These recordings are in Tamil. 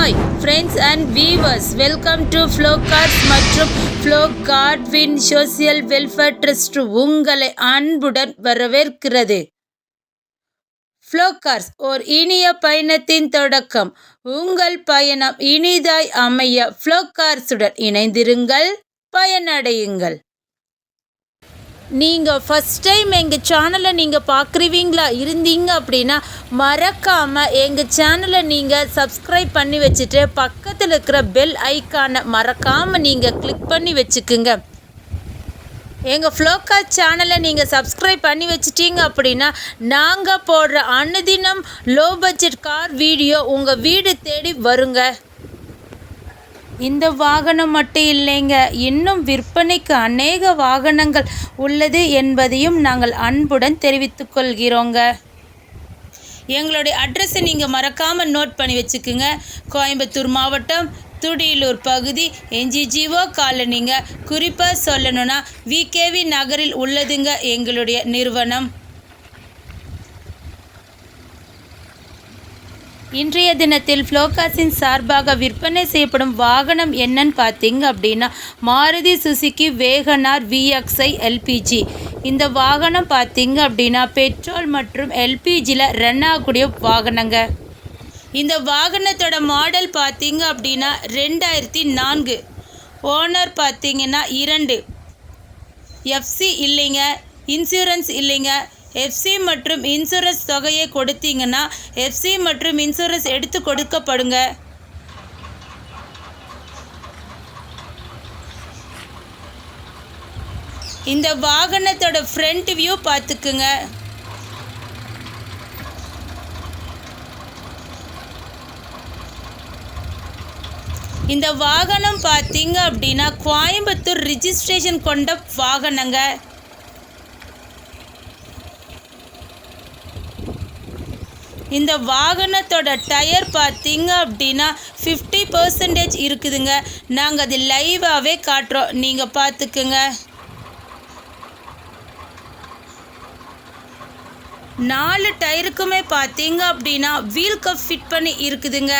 Hi friends and viewers, welcome to ஃப்ளோகார்ஸ் மற்றும் ஃப்ளோகார்ட்வின் சோசியல் வெல்ஃபேர் ட்ரஸ்ட் உங்களை அன்புடன் வரவேற்கிறது. ஃப்ளோகார்ஸ் ஓர் இனிய பயணத்தின் தொடக்கம். உங்கள் பயணம் இனிதாய் அமைய ஃப்ளோகார்ஸுடன் இணைந்திருங்கள், பயனடையுங்கள். நீங்கள் ஃபஸ்ட் டைம் எங்கள் சேனலை நீங்கள் பார்க்குறீங்களா இருந்தீங்க அப்படின்னா மறக்காமல் எங்கள் சேனலை நீங்கள் சப்ஸ்கிரைப் பண்ணி வச்சுட்டு பக்கத்தில் இருக்கிற பெல் ஐக்கானை மறக்காமல் நீங்கள் கிளிக் பண்ணி வச்சுக்குங்க. எங்கள் ஃப்ளோகார்ஸ் சேனலை நீங்கள் சப்ஸ்கிரைப் பண்ணி வச்சிட்டீங்க அப்படின்னா நாங்கள் போடுற அனுதினம் லோ பட்ஜெட் கார் வீடியோ உங்கள் வீடு தேடி வருங்க. இந்த வாகனம் மட்டும் இல்லைங்க, இன்னும் விற்பனைக்கு அநேக வாகனங்கள் உள்ளது என்பதையும் நாங்கள் அன்புடன் தெரிவித்துக் கொள்கிறோங்க. எங்களுடைய அட்ரஸை நீங்கள் மறக்காமல் நோட் பண்ணி வச்சுக்குங்க. கோயம்புத்தூர் மாவட்டம், துடியலூர் பகுதி, NGGO காலனிங்க. குறிப்பாக சொல்லணும்னா VKV நகரில் உள்ளதுங்க எங்களுடைய நிறுவனம். இன்றைய தினத்தில் ஃப்ளோகார்ஸின் சார்பாக விற்பனை செய்யப்படும் வாகனம் என்னன்னு பார்த்தீங்க அப்படின்னா Maruti Suzuki Wagon R VXi LPG. இந்த வாகனம் பார்த்தீங்க அப்படின்னா பெட்ரோல் மற்றும் LPGயில் ரன் ஆகக்கூடிய வாகனங்க. இந்த வாகனத்தோட மாடல் பார்த்தீங்க அப்படின்னா 2004. ஓனர் பார்த்தீங்கன்னா 2. FC இல்லைங்க, இன்சூரன்ஸ் இல்லைங்க. FC மற்றும் இன்சூரன்ஸ் தொகையை கொடுத்தீங்கன்னா FC மற்றும் இன்சூரன்ஸ் எடுத்து கொடுக்கப்படுங்க. இந்த வாகனத்தோட ஃப்ரண்ட் வியூ பார்த்துக்குங்க. இந்த வாகனம் பார்த்தீங்க அப்படின்னா கோயம்புத்தூர் ரிஜிஸ்ட்ரேஷன் கொண்ட வாகனங்க. இந்த வாகனத்தோட டயர் பார்த்தீங்க அப்படின்னா 50% இருக்குதுங்க. நாங்கள் அது லைவாகவே காட்டுறோம், நீங்கள் பார்த்துக்குங்க. 4 டயருக்குமே பார்த்தீங்க அப்படின்னா வீல் கப் ஃபிட் பண்ணி இருக்குதுங்க.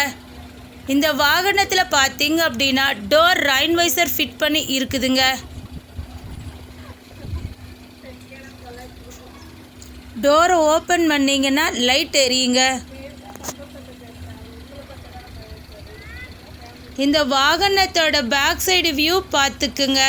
இந்த வாகனத்தில் பார்த்தீங்க அப்படின்னா டோர் ரைன் வைசர் ஃபிட் பண்ணி இருக்குதுங்க. டோரை ஓப்பன் பண்ணிங்கன்னா லைட் எரியுங்க. இந்த வாகனத்தோட பேக் சைடு வியூ பார்த்துக்குங்க.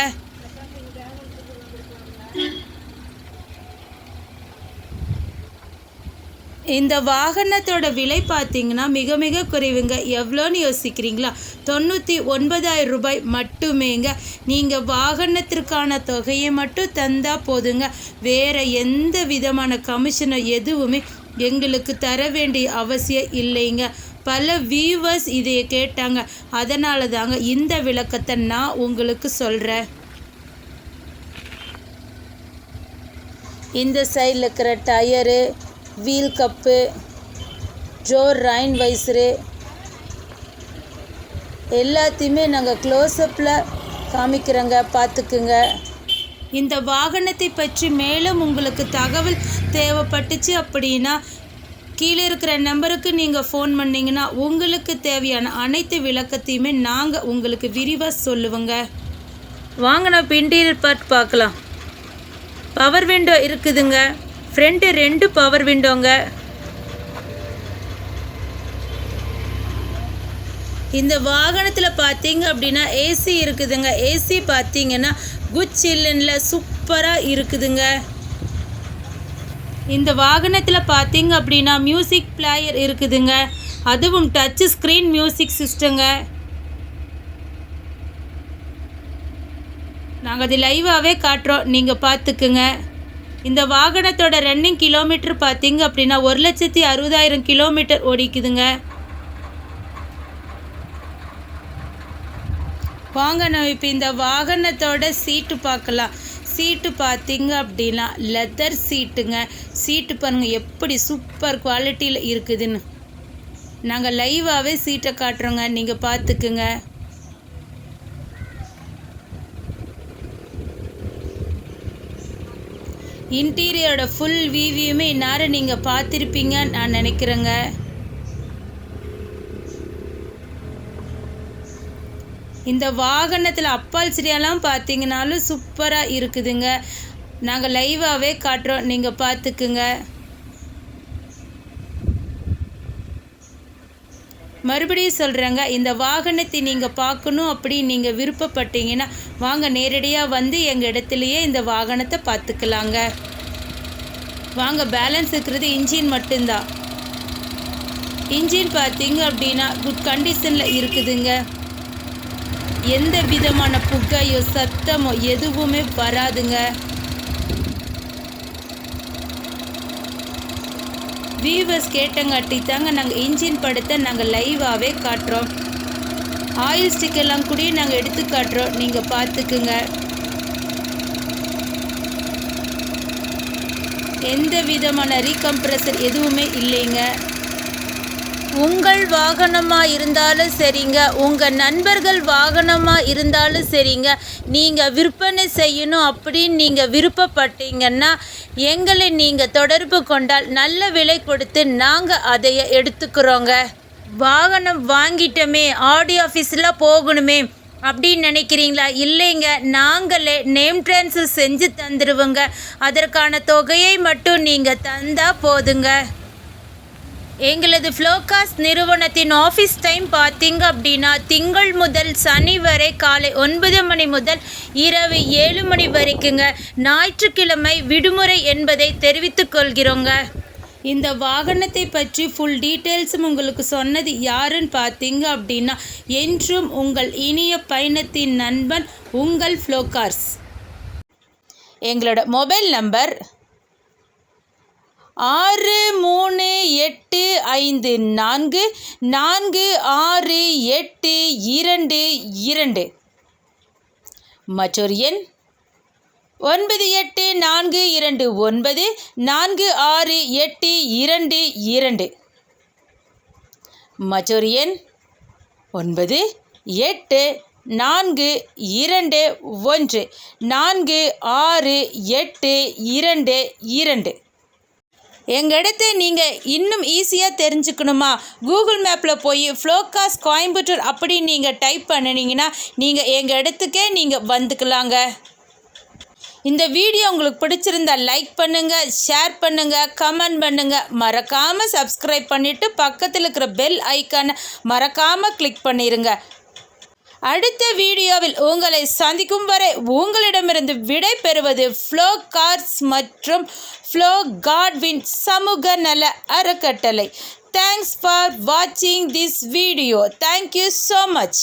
இந்த வாகனத்தோட விலை பார்த்தீங்கன்னா மிக மிக குறைவுங்க. எவ்வளோன்னு யோசிக்கிறீங்களா? 99,000 ரூபாய் மட்டுமேங்க. நீங்கள் வாகனத்திற்கான தொகையை மட்டும் தந்தால் போதுங்க. வேறு எந்த விதமான கமிஷனோ எதுவுமே எங்களுக்கு தர வேண்டிய அவசியம் இல்லைங்க. பல வியூவர்ஸ் இதை கேட்டாங்க, அதனால தாங்க இந்த விளக்கத்தை நான் உங்களுக்கு சொல்கிறேன். இந்த சைடில் இருக்கிற tyre, wheel cup, door rain visor எல்லாத்தையுமே நாங்கள் க்ளோஸ்அப்பில் காமிக்கிறோங்க, பார்த்துக்குங்க. இந்த வாகனத்தை பற்றி மேலும் உங்களுக்கு தகவல் தேவைப்பட்டுச்சு அப்படின்னா கீழே இருக்கிற நம்பருக்கு நீங்கள் ஃபோன் பண்ணிங்கன்னா உங்களுக்கு தேவையான அனைத்து விளக்கத்தையுமே நாங்கள் உங்களுக்கு விரிவாக சொல்லுவோங்க. வாங்க நம்ம இன்டீரியர் பார்ட் பார்க்கலாம். பவர் விண்டோ இருக்குதுங்க. ஃப்ரண்ட்டு 2 பவர் விண்டோங்க. இந்த வாகனத்தில் பார்த்தீங்க அப்படின்னா AC இருக்குதுங்க. AC பார்த்தீங்கன்னா குட் சில்லுன்ல சூப்பராக இருக்குதுங்க. இந்த வாகனத்தில் பார்த்தீங்க அப்படின்னா மியூசிக் பிளேயர் இருக்குதுங்க. அதுவும் டச் ஸ்க்ரீன் மியூசிக் சிஸ்டங்க. நாங்கள் அது லைவாகவே காட்டுறோம், நீங்கள் பார்த்துக்குங்க. இந்த வாகனத்தோட ரன்னிங் கிலோமீட்டர் பார்த்தீங்க அப்படின்னா 1,60,000 கிலோமீட்டர் ஓடிக்குதுங்க. வாங்க நம்ம இப்போ இந்த வாகனத்தோட சீட்டு பார்க்கலாம். சீட்டு பார்த்தீங்க அப்படின்னா லெதர் சீட்டுங்க. சீட்டு பாருங்கள் எப்படி சூப்பர் குவாலிட்டியில் இருக்குதுன்னு. நாங்கள் லைவாகவே சீட்டை காட்டுறோங்க, நீங்கள் பார்த்துக்குங்க. இன்டீரியரோட ஃபுல் வியூவையுமே இந்நேரம் நீங்கள் பார்த்துருப்பீங்கன்னு நான் நினைக்கிறேங்க. இந்த வாகனத்தில் அப்பால்சரியெல்லாம் பார்த்தீங்கன்னாலும் சூப்பராக இருக்குதுங்க. நாங்கள் லைவாகவே காட்டுறோம், நீங்கள் பார்த்துக்குங்க. மறுபடியும் சொல்கிறேங்க, இந்த வாகனத்தை நீங்கள் பார்க்கணும் அப்படி நீங்கள் விருப்பப்பட்டீங்கன்னா வாங்க, நேரடியாக வந்து எங்கள் இடத்துலையே இந்த வாகனத்தை பார்த்துக்கலாங்க. வாங்க, பேலன்ஸ் இருக்கிறது இன்ஜின் மட்டும்தான். இன்ஜின் பார்த்தீங்க அப்படின்னா குட் கண்டிஷனில் இருக்குதுங்க. எந்த விதமான புகையோ சத்தமோ எதுவுமே வராதுங்க. வியூவர்ஸ் கேட்டங்காட்டி தாங்க நாங்கள் இன்ஜின் படத்தை நாங்கள் லைவாகவே காட்டுறோம். ஆயில் ஸ்டிக்கெல்லாம் கூட நாங்கள் எடுத்து காட்டுறோம், நீங்கள் பார்த்துக்குங்க. எந்த விதமான ரீகம்ப்ரஸர் எதுவுமே இல்லைங்க. உங்கள் வாகனமாக இருந்தாலும் சரிங்க, உங்கள் நண்பர்கள் வாகனமாக இருந்தாலும் சரிங்க, நீங்கள் விற்பனை செய்யணும் அப்படின்னு நீங்கள் விருப்பப்பட்டீங்கன்னா எங்களை நீங்கள் தொடர்பு கொண்டால் நல்ல விலை கொடுத்து நாங்கள் அதை எடுத்துக்கிறோங்க. வாகனம் வாங்கிட்டோமே, ஆடி ஆஃபீஸில் போகணுமே அப்படின்னு நினைக்கிறீங்களா? இல்லைங்க, நாங்களே நேம் ட்ரான்ஸ்ஃபர் செஞ்சு தந்துடுவோங்க. அதற்கான தொகையை மட்டும் நீங்கள் தந்தால் போதுங்க. எங்களது ஃப்ளோகாஸ் நிறுவனத்தின் ஆஃபீஸ் டைம் பார்த்தீங்க அப்படின்னா திங்கள் முதல் சனி வரை காலை 9 மணி முதல் இரவு 7 மணி வரைக்குங்க. ஞாயிற்றுக்கிழமை விடுமுறை என்பதை தெரிவித்துக் கொள்கிறோங்க. இந்த வாகனத்தை பற்றி ஃபுல் டீட்டெயில்ஸும் உங்களுக்கு சொன்னது யாருன்னு பார்த்தீங்க அப்படின்னா என்றும் உங்கள் இனிய பயணத்தின் நண்பன் உங்கள் ஃப்ளோகார்ஸ். எங்களோட மொபைல் நம்பர் 6345446822. மற்றொரு எண் 9842946822. மற்றொரு எண் 9842146822. எங்கள் இடத்தை நீங்கள் இன்னும் ஈஸியாக தெரிஞ்சுக்கணுமா? கூகுள் மேப்பில் போய் ஃப்ளோகாஸ் கோயம்புத்தூர் அப்படி நீங்கள் டைப் பண்ணினீங்கன்னா நீங்கள் எங்கள் இடத்துக்கே நீங்கள் வந்துக்கலாங்க. இந்த வீடியோ உங்களுக்கு பிடிச்சிருந்தா லைக் பண்ணுங்கள், ஷேர் பண்ணுங்கள், கமெண்ட் பண்ணுங்கள். மறக்காமல் சப்ஸ்கிரைப் பண்ணிவிட்டு பக்கத்தில் இருக்கிற பெல் ஐக்கானை மறக்காமல் கிளிக் பண்ணிடுங்க. அடுத்த வீடியோவில் உங்களை சந்திக்கும் வரை உங்களிடமிருந்து விடை பெறுவது ஃப்ளோகார்ஸ் மற்றும் ஃப்ளோகார்ட்வின் சமூக நல அறக்கட்டளை. தேங்க்ஸ் ஃபார் வாட்சிங் this video. Thank you so much.